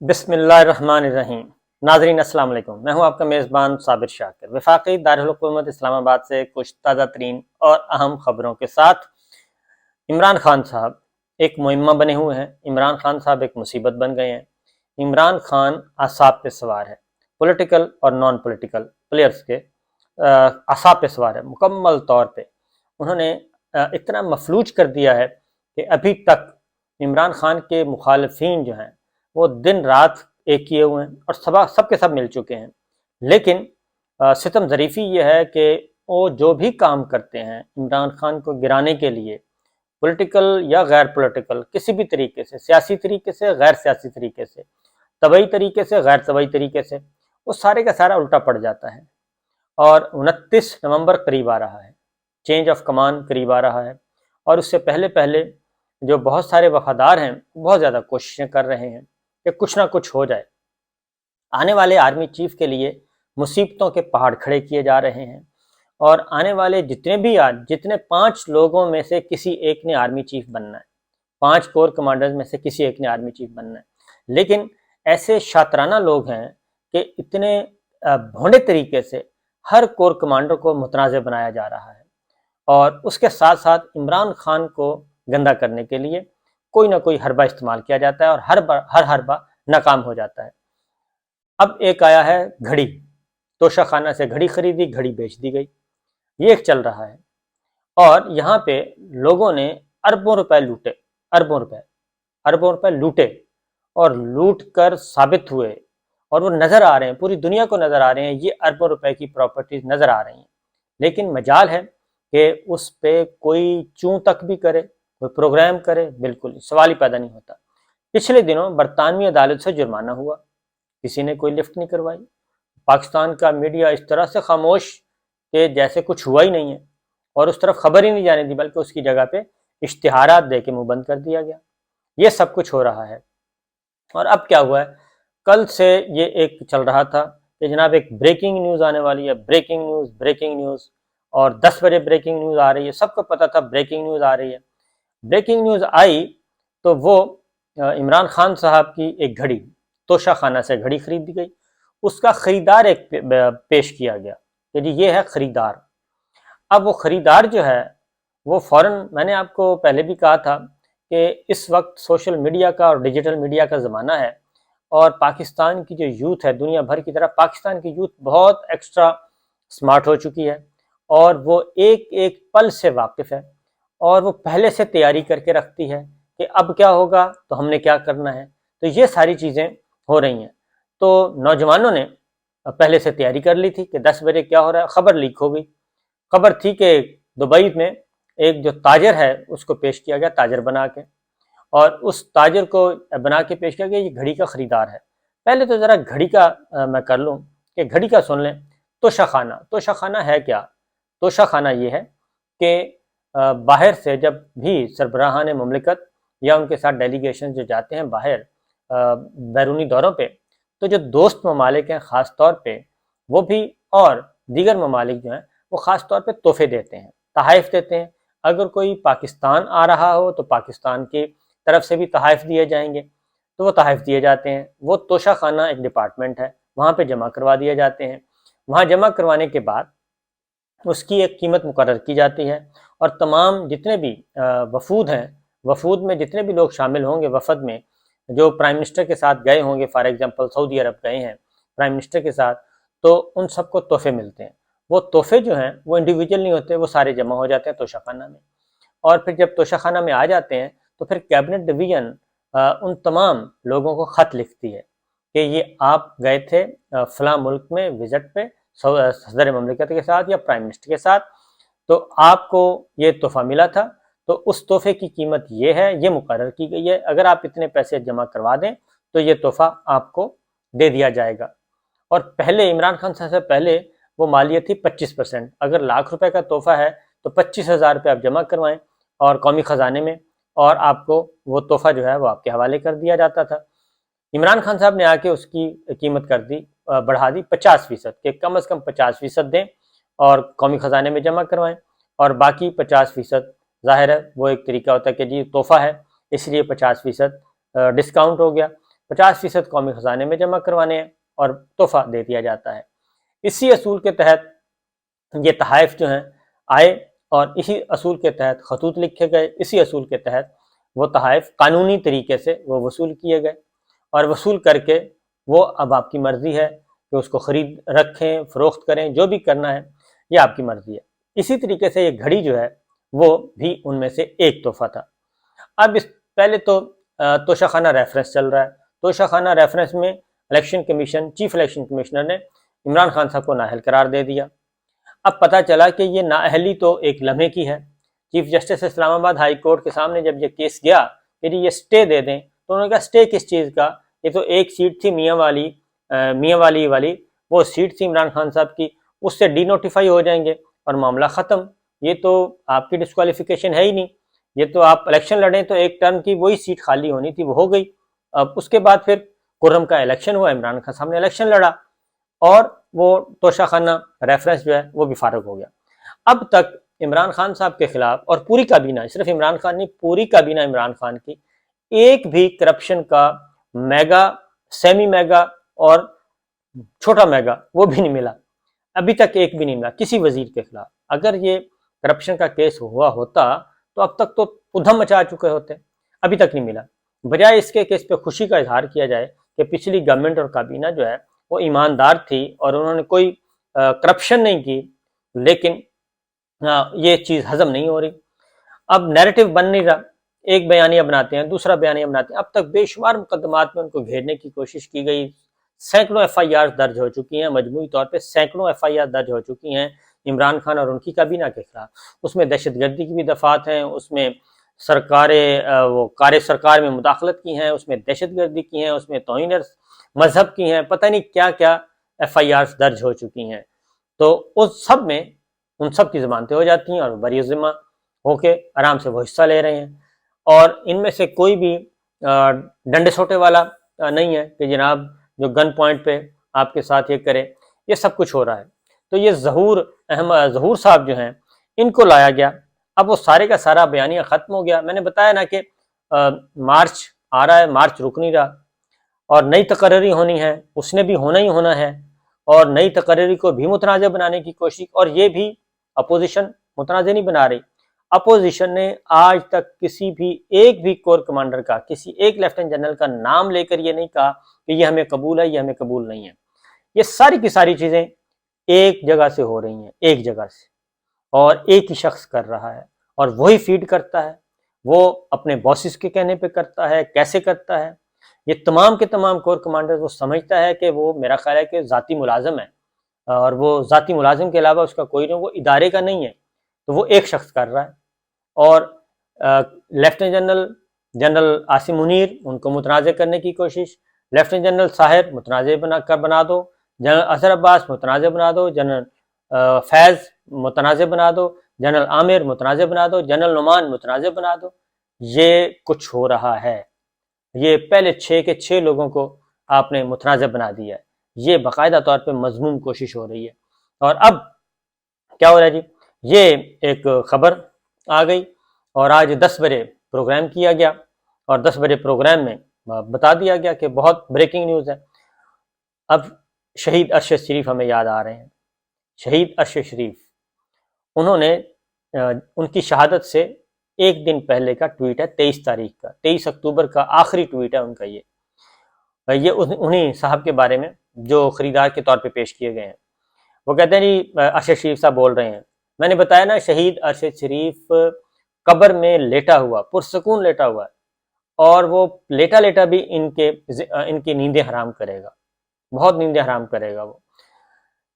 بسم اللہ الرحمن الرحیم۔ ناظرین السلام علیکم، میں ہوں آپ کا میزبان صابر شاکر، وفاقی دارالحکومت اسلام آباد سے کچھ تازہ ترین اور اہم خبروں کے ساتھ۔ عمران خان صاحب ایک معمہ بنے ہوئے ہیں، عمران خان صاحب ایک مصیبت بن گئے ہیں۔ عمران خان اعصاب پہ سوار ہے، پولیٹیکل اور نان پولیٹیکل پلیئرز کے اعصاب پہ سوار ہے مکمل طور پہ۔ انہوں نے اتنا مفلوج کر دیا ہے کہ ابھی تک عمران خان کے مخالفین جو ہیں وہ دن رات ایک کیے ہوئے ہیں اور سب کے سب مل چکے ہیں، لیکن ستم ظریفی یہ ہے کہ وہ جو بھی کام کرتے ہیں عمران خان کو گرانے کے لیے، پولیٹیکل یا غیر پولیٹیکل، کسی بھی طریقے سے، سیاسی طریقے سے، غیر سیاسی طریقے سے، طبعی طریقے سے، غیر طبعی طریقے سے، وہ سارے کا سارا الٹا پڑ جاتا ہے۔ اور 29 نومبر قریب آ رہا ہے، چینج آف کمان قریب آ رہا ہے، اور اس سے پہلے جو بہت سارے وفادار ہیں بہت زیادہ کوششیں کر رہے ہیں کہ کچھ نہ کچھ ہو جائے۔ آنے والے آرمی چیف کے لیے مصیبتوں کے پہاڑ کھڑے کیے جا رہے ہیں، اور آنے والے جتنے 5 لوگوں میں سے کسی ایک نے آرمی چیف بننا ہے، 5 کور کمانڈرز میں سے کسی ایک نے آرمی چیف بننا ہے، لیکن ایسے شاطرانہ لوگ ہیں کہ اتنے بھونڈے طریقے سے ہر کور کمانڈر کو متنازع بنایا جا رہا ہے، اور اس کے ساتھ ساتھ عمران خان کو گندا کرنے کے لیے کوئی نہ کوئی حربہ استعمال کیا جاتا ہے، اور ہر حربہ ناکام ہو جاتا ہے۔ اب ایک آیا ہے گھڑی، توشہ خانہ سے گھڑی خریدی، گھڑی بیچ دی گئی، یہ ایک چل رہا ہے۔ اور یہاں پہ لوگوں نے اربوں روپے لوٹے، اربوں روپے لوٹے، اور لوٹ کر ثابت ہوئے، اور وہ نظر آ رہے ہیں، پوری دنیا کو نظر آ رہے ہیں، یہ اربوں روپے کی پراپرٹیز نظر آ رہی ہیں، لیکن مجال ہے کہ اس پہ کوئی چوں تک بھی کرے، کوئی پروگرام کرے، بالکل سوال ہی پیدا نہیں ہوتا۔ پچھلے دنوں برطانوی عدالت سے جرمانہ ہوا، کسی نے کوئی لفٹ نہیں کروائی، پاکستان کا میڈیا اس طرح سے خاموش کہ جیسے کچھ ہوا ہی نہیں ہے، اور اس طرف خبر ہی نہیں جانے دی، بلکہ اس کی جگہ پہ اشتہارات دے کے منہ بند کر دیا گیا۔ یہ سب کچھ ہو رہا ہے، اور اب کیا ہوا ہے، کل سے یہ ایک چل رہا تھا کہ جناب ایک بریکنگ نیوز آنے والی ہے، بریکنگ نیوز، اور 10 بجے بریکنگ نیوز آ رہی ہے، سب کو پتا تھا بریکنگ نیوز آ رہی ہے۔ بریکنگ نیوز آئی تو وہ عمران خان صاحب کی ایک گھڑی، توشہ خانہ سے گھڑی خرید دی گئی، اس کا خریدار ایک پیش کیا گیا کہ جی یہ ہے خریدار۔ اب وہ خریدار جو ہے وہ فوراً، میں نے آپ کو پہلے بھی کہا تھا کہ اس وقت سوشل میڈیا کا اور ڈیجیٹل میڈیا کا زمانہ ہے، اور پاکستان کی جو یوتھ ہے، دنیا بھر کی طرح پاکستان کی یوتھ بہت ایکسٹرا سمارٹ ہو چکی ہے، اور وہ ایک ایک پل سے واقف ہے، اور وہ پہلے سے تیاری کر کے رکھتی ہے کہ اب کیا ہوگا تو ہم نے کیا کرنا ہے۔ تو یہ ساری چیزیں ہو رہی ہیں، تو نوجوانوں نے پہلے سے تیاری کر لی تھی کہ 10 بجے کیا ہو رہا ہے۔ خبر لیک ہو گئی، خبر تھی کہ دبئی میں ایک جو تاجر ہے اس کو پیش کیا گیا تاجر بنا کے، اور اس تاجر کو بنا کے پیش کیا گیا یہ گھڑی کا خریدار ہے۔ پہلے تو ذرا گھڑی کا میں کر لوں کہ گھڑی کا سن لیں۔ توشہ خانہ ہے کیا؟ توشہ خانہ یہ ہے کہ باہر سے جب بھی سربراہان مملکت یا ان کے ساتھ ڈیلیگیشن جو جاتے ہیں باہر بیرونی دوروں پہ، تو جو دوست ممالک ہیں خاص طور پہ وہ بھی، اور دیگر ممالک جو ہیں وہ خاص طور پہ تحفے دیتے ہیں، تحائف دیتے ہیں۔ اگر کوئی پاکستان آ رہا ہو تو پاکستان کی طرف سے بھی تحائف دیے جائیں گے، تو وہ تحائف دیے جاتے ہیں۔ وہ توشہ خانہ ایک ڈپارٹمنٹ ہے، وہاں پہ جمع کروا دیے جاتے ہیں۔ وہاں جمع کروانے کے بعد اس کی ایک قیمت مقرر کی جاتی ہے، اور تمام جتنے بھی وفود ہیں، وفود میں جتنے بھی لوگ شامل ہوں گے، وفد میں جو پرائم منسٹر کے ساتھ گئے ہوں گے، فار ایگزامپل سعودی عرب گئے ہیں پرائم منسٹر کے ساتھ، تو ان سب کو تحفے ملتے ہیں۔ وہ تحفے جو ہیں وہ انڈیویجول نہیں ہوتے، وہ سارے جمع ہو جاتے ہیں توشہ خانہ میں، اور پھر جب توشہ خانہ میں آ جاتے ہیں تو پھر کیبنٹ ڈویژن ان تمام لوگوں کو خط لکھتی ہے کہ یہ آپ گئے تھے فلاں ملک میں وزٹ پہ صدر مملکت کے ساتھ یا پرائم منسٹر کے ساتھ، تو آپ کو یہ تحفہ ملا تھا، تو اس تحفے کی قیمت یہ ہے، یہ مقرر کی گئی ہے، اگر آپ اتنے پیسے جمع کروا دیں تو یہ تحفہ آپ کو دے دیا جائے گا۔ اور پہلے عمران خان صاحب سے پہلے وہ مالیت تھی 25%، اگر ₹1,00,000 کا تحفہ ہے تو 25,000 روپے آپ جمع کروائیں اور قومی خزانے میں، اور آپ کو وہ تحفہ جو ہے وہ آپ کے حوالے کر دیا جاتا تھا۔ عمران خان صاحب نے آ کے اس کی قیمت بڑھا دی 50%، کہ کم از کم 50% دیں اور قومی خزانے میں جمع کروائیں، اور باقی 50% ظاہر ہے وہ ایک طریقہ ہوتا ہے کہ جی تحفہ ہے اس لیے 50% ڈسکاؤنٹ ہو گیا۔ 50% قومی خزانے میں جمع کروانے ہیں اور تحفہ دے دیا جاتا ہے۔ اسی اصول کے تحت یہ تحائف جو ہیں آئے اور اسی اصول کے تحت خطوط لکھے گئے، اسی اصول کے تحت وہ تحائف قانونی طریقے سے وہ وصول کیے گئے، اور وصول کر کے وہ اب آپ کی مرضی ہے کہ اس کو خرید رکھیں، فروخت کریں، جو بھی کرنا ہے یہ آپ کی مرضی ہے۔ اسی طریقے سے یہ گھڑی جو ہے وہ بھی ان میں سے ایک تحفہ تھا۔ اب پہلے تو توشہ خانہ ریفرنس چل رہا ہے، توشہ خانہ ریفرنس میں election commission, chief election commissioner نے عمران خان صاحب کو نااہل قرار دے دیا۔ اب پتہ چلا کہ یہ نااہلی تو ایک لمحے کی ہے۔ چیف جسٹس اسلام آباد ہائی کورٹ کے سامنے جب یہ کیس گیا کہ یہ سٹے دے دیں، تو انہوں نے کہا سٹے کس چیز کا؟ یہ تو ایک سیٹ تھی میاں والی وہ سیٹ تھی عمران خان صاحب کی، اس سے ڈی نوٹیفائی ہو جائیں گے اور معاملہ ختم۔ یہ تو آپ کی ڈسکوالیفیکیشن ہے ہی نہیں، یہ تو آپ الیکشن لڑیں تو ایک ٹرم کی وہی سیٹ خالی ہونی تھی، وہ ہو گئی۔ اب اس کے بعد پھر خرم کا الیکشن ہوا، عمران خان صاحب نے الیکشن لڑا اور وہ توشہ خانہ ریفرنس جو ہے وہ بھی فارغ ہو گیا۔ اب تک عمران خان صاحب کے خلاف اور پوری کابینہ، صرف عمران خان نہیں، پوری کابینہ عمران خان کی، ایک بھی کرپشن کا میگا، سیمی میگا اور چھوٹا میگا وہ بھی نہیں ملا، ابھی تک ایک بھی نہیں ملا کسی وزیر کے خلاف۔ اگر یہ کرپشن کا کیس ہوا ہوتا تو اب تک تو ادھم مچا چکے ہوتے، ابھی تک نہیں ملا۔ بجائے اس کے کہ اس پہ خوشی کا اظہار کیا جائے کہ پچھلی گورنمنٹ اور کابینہ جو ہے وہ ایماندار تھی اور انہوں نے کوئی کرپشن نہیں کی، لیکن یہ چیز ہضم نہیں ہو رہی۔ اب نیریٹو بن نہیں رہا، ایک بیانیہ بناتے ہیں، دوسرا بیانیہ بناتے ہیں۔ اب تک بے شمار مقدمات میں ان کو گھیرنے کی کوشش کی گئی، سینکڑوں ایف آئی آر درج ہو چکی ہیں، مجموعی طور پہ سینکڑوں ایف آئی آر درج ہو چکی ہیں عمران خان اور ان کی کابینہ کے خلاف۔ اس میں دہشت گردی کی بھی دفعات ہیں، اس میں کار سرکار میں مداخلت کی ہیں، اس میں دہشت گردی کی ہیں، اس میں توہین مذہب کی ہیں، پتہ نہیں کیا کیا ایف آئی آر درج ہو چکی ہیں۔ تو اس سب میں ان سب کی ضمانتیں ہو جاتی ہیں اور بری ذمہ ہو کے آرام سے وہ حصہ لے رہے ہیں، اور ان میں سے کوئی بھی ڈنڈے سوٹے والا نہیں ہے کہ جناب جو گن پوائنٹ پہ آپ کے ساتھ یہ کرے۔ یہ سب کچھ ہو رہا ہے۔ تو یہ ظہور صاحب جو ہیں ان کو لایا گیا۔ اب وہ سارے کا سارا بیانیہ ختم ہو گیا۔ میں نے بتایا نا کہ مارچ آ رہا ہے، مارچ رک نہیں رہا، اور نئی تقرری ہونی ہے، اس نے بھی ہونا ہی ہونا ہے، اور نئی تقرری کو بھی متنازع بنانے کی کوشش، اور یہ بھی اپوزیشن متنازع نہیں بنا رہی۔ اپوزیشن نے آج تک کسی بھی ایک بھی کور کمانڈر کا، کسی ایک لیفٹیننٹ جنرل کا نام لے کر یہ نہیں کہا کہ یہ ہمیں قبول ہے، یہ ہمیں قبول نہیں ہے۔ یہ ساری کی ساری چیزیں ایک جگہ سے ہو رہی ہیں، ایک جگہ سے، اور ایک ہی شخص کر رہا ہے، اور وہی فیڈ کرتا ہے، وہ اپنے باسز کے کہنے پہ کرتا ہے، کیسے کرتا ہے۔ یہ تمام کے تمام کور کمانڈر وہ سمجھتا ہے کہ وہ میرا خیال ہے کہ ذاتی ملازم ہے، اور وہ ذاتی ملازم کے علاوہ اس کا کوئی نہیں، وہ ادارے کا نہیں ہے، تو وہ ایک شخص کر رہا ہے۔ اور لیفٹیننٹ جنرل عاصم منیر، ان کو متنازع کرنے کی کوشش، لیفٹیننٹ جنرل ساحر متنازع بنا دو، جنرل اظہر عباس متنازع بنا دو، جنرل فیض متنازع بنا دو، جنرل عامر متنازع بنا دو، جنرل نعمان متنازع بنا دو۔ یہ کچھ ہو رہا ہے، یہ پہلے 6 کے 6 لوگوں کو آپ نے متنازع بنا دیا ہے، یہ باقاعدہ طور پہ مذموم کوشش ہو رہی ہے۔ اور اب کیا ہو رہا ہے جی، یہ ایک خبر آ گئی، اور آج 10 بجے پروگرام کیا گیا، اور 10 بجے پروگرام میں بتا دیا گیا کہ بہت بریکنگ نیوز ہے۔ اب شہید ارشد شریف ہمیں یاد آ رہے ہیں، شہید ارشد شریف، انہوں نے ان کی شہادت سے ایک دن پہلے کا ٹویٹ ہے، 23 تاریخ کا، 23 اکتوبر کا آخری ٹویٹ ہے ان کا۔ یہ انہی صاحب کے بارے میں جو خریدار کے طور پہ پیش کیے گئے ہیں۔ وہ کہتے ہیں جی ارشد شریف صاحب بول رہے ہیں، میں نے بتایا نا شہید ارشد شریف قبر میں لیٹا ہوا، پرسکون لیٹا ہوا ہے، اور وہ لیٹا لیٹا بھی ان کی نیندیں حرام کرے گا، بہت نیندیں حرام کرے گا۔ وہ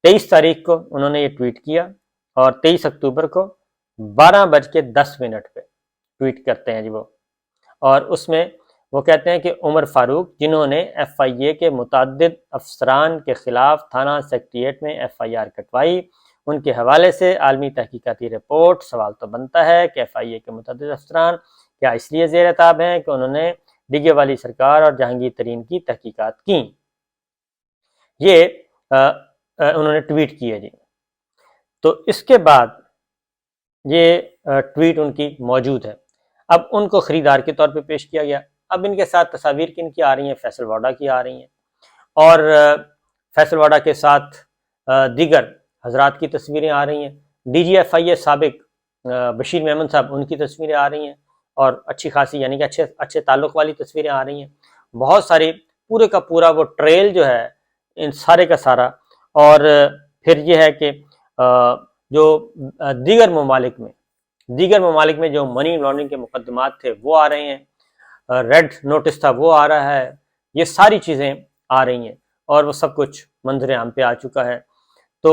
23 تاریخ کو انہوں نے یہ ٹویٹ کیا، اور 23 اکتوبر کو 12:10 پہ ٹویٹ کرتے ہیں جی وہ، اور اس میں وہ کہتے ہیں کہ عمر فاروق، جنہوں نے ایف آئی اے کے متعدد افسران کے خلاف تھانہ سیکریٹریٹ میں ایف آئی آر کٹوائی، ان کے حوالے سے عالمی تحقیقاتی رپورٹ، سوال تو بنتا ہے کہ ایف آئی اے کے متعدد افسران کیا اس لیے زیر عتاب ہیں کہ انہوں نے ڈگے والی سرکار اور جہانگیر ترین کی تحقیقات کی۔ یہ انہوں نے ٹویٹ کیا جی۔ تو اس کے بعد یہ ٹویٹ ان کی موجود ہے۔ اب ان کو خریدار کے طور پہ پیش کیا گیا، اب ان کے ساتھ تصاویر کن کی آ رہی ہیں؟ فیصل واڈا کی آ رہی ہیں، اور فیصل واڈا کے ساتھ دیگر حضرات کی تصویریں آ رہی ہیں، ڈی جی ایف آئی سابق بشیر میمن صاحب ان کی تصویریں آ رہی ہیں، اور اچھی خاصی یعنی کہ اچھے تعلق والی تصویریں آ رہی ہیں، بہت ساری، پورے کا پورا وہ ٹریل جو ہے ان سارے کا سارا۔ اور پھر یہ ہے کہ جو دیگر ممالک میں جو منی لانڈرنگ کے مقدمات تھے وہ آ رہے ہیں، ریڈ نوٹس تھا وہ آ رہا ہے، یہ ساری چیزیں آ رہی ہیں، اور وہ سب کچھ منظر عام پہ آ چکا ہے۔ تو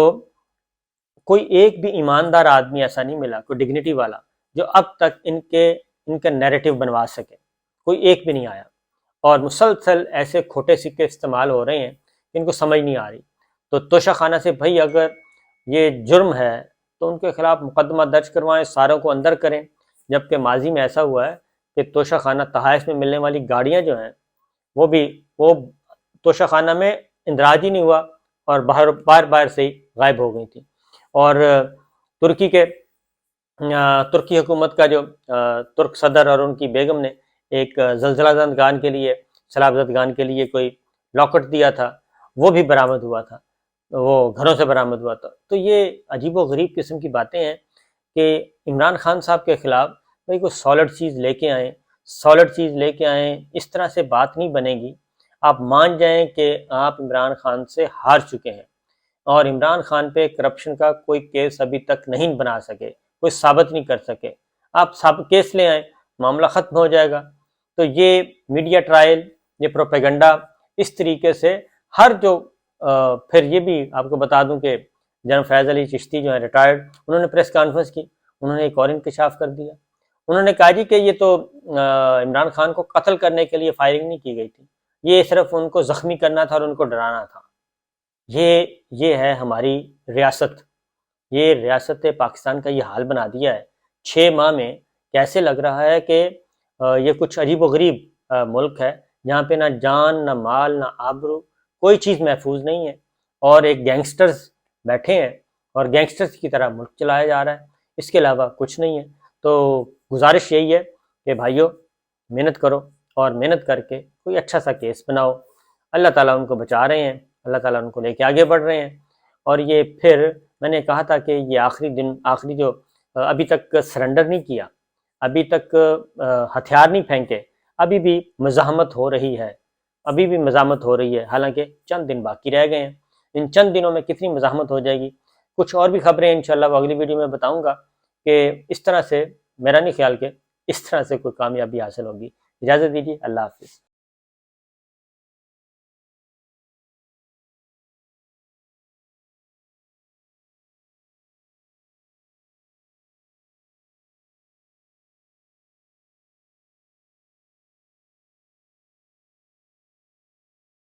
کوئی ایک بھی ایماندار آدمی ایسا نہیں ملا، کوئی ڈگنیٹی والا، جو اب تک ان کا نیریٹو بنوا سکے، کوئی ایک بھی نہیں آیا، اور مسلسل ایسے کھوٹے سکے استعمال ہو رہے ہیں کہ ان کو سمجھ نہیں آ رہی۔ تو توشہ خانہ سے بھائی اگر یہ جرم ہے تو ان کے خلاف مقدمہ درج کروائیں، ساروں کو اندر کریں، جبکہ ماضی میں ایسا ہوا ہے کہ توشہ خانہ تحائف میں ملنے والی گاڑیاں جو ہیں وہ توشہ خانہ میں اندراج ہی نہیں ہوا، اور باہر سے ہی غائب ہو گئی تھی۔ اور ترکی حکومت کا جو ترک صدر اور ان کی بیگم نے ایک زلزلہ زدگان کے لیے، سیلاب زدگان کے لیے کوئی لاکٹ دیا تھا، وہ بھی برآمد ہوا تھا، وہ گھروں سے برآمد ہوا تھا۔ تو یہ عجیب و غریب قسم کی باتیں ہیں کہ عمران خان صاحب کے خلاف بھائی کوئی سالڈ چیز لے کے آئیں، اس طرح سے بات نہیں بنے گی۔ آپ مان جائیں کہ آپ عمران خان سے ہار چکے ہیں، اور عمران خان پہ کرپشن کا کوئی کیس ابھی تک نہیں بنا سکے، کوئی ثابت نہیں کر سکے۔ آپ ثابت کیس لے آئیں، معاملہ ختم ہو جائے گا۔ تو یہ میڈیا ٹرائل، یہ پروپیگنڈا، اس طریقے سے پھر یہ بھی آپ کو بتا دوں کہ جناب فیض علی چشتی جو ہیں ریٹائرڈ، انہوں نے پریس کانفرنس کی، انہوں نے ایک اور انکشاف کر دیا۔ انہوں نے کہا جی کہ یہ تو عمران خان کو قتل کرنے کے لیے فائرنگ نہیں کی گئی تھی، یہ صرف ان کو زخمی کرنا تھا اور ان کو ڈرانا تھا۔ یہ ہے ہماری ریاست، یہ ریاست پاکستان کا یہ حال بنا دیا ہے۔ 6 ماہ میں کیسے لگ رہا ہے کہ یہ کچھ عجیب و غریب ملک ہے، جہاں پہ نہ جان، نہ مال، نہ آبرو، کوئی چیز محفوظ نہیں ہے، اور ایک گینگسٹرز بیٹھے ہیں اور گینگسٹرز کی طرح ملک چلایا جا رہا ہے، اس کے علاوہ کچھ نہیں ہے۔ تو گزارش یہی ہے کہ بھائیو محنت کرو، اور محنت کر کے کوئی اچھا سا کیس بناؤ۔ اللہ تعالیٰ ان کو بچا رہے ہیں، اللہ تعالیٰ ان کو لے کے آگے بڑھ رہے ہیں۔ اور یہ پھر میں نے کہا تھا کہ یہ آخری جو ابھی تک سرنڈر نہیں کیا، ابھی تک ہتھیار نہیں پھینکے، ابھی بھی مزاحمت ہو رہی ہے، حالانکہ چند دن باقی رہ گئے ہیں۔ ان چند دنوں میں کتنی مزاحمت ہو جائے گی۔ کچھ اور بھی خبریں انشاءاللہ وہ اگلی ویڈیو میں بتاؤں گا کہ اس طرح سے، میرا نہیں خیال کہ اس طرح سے کوئی کامیابی حاصل ہوگی۔ اجازت دیجیے، اللہ حافظ۔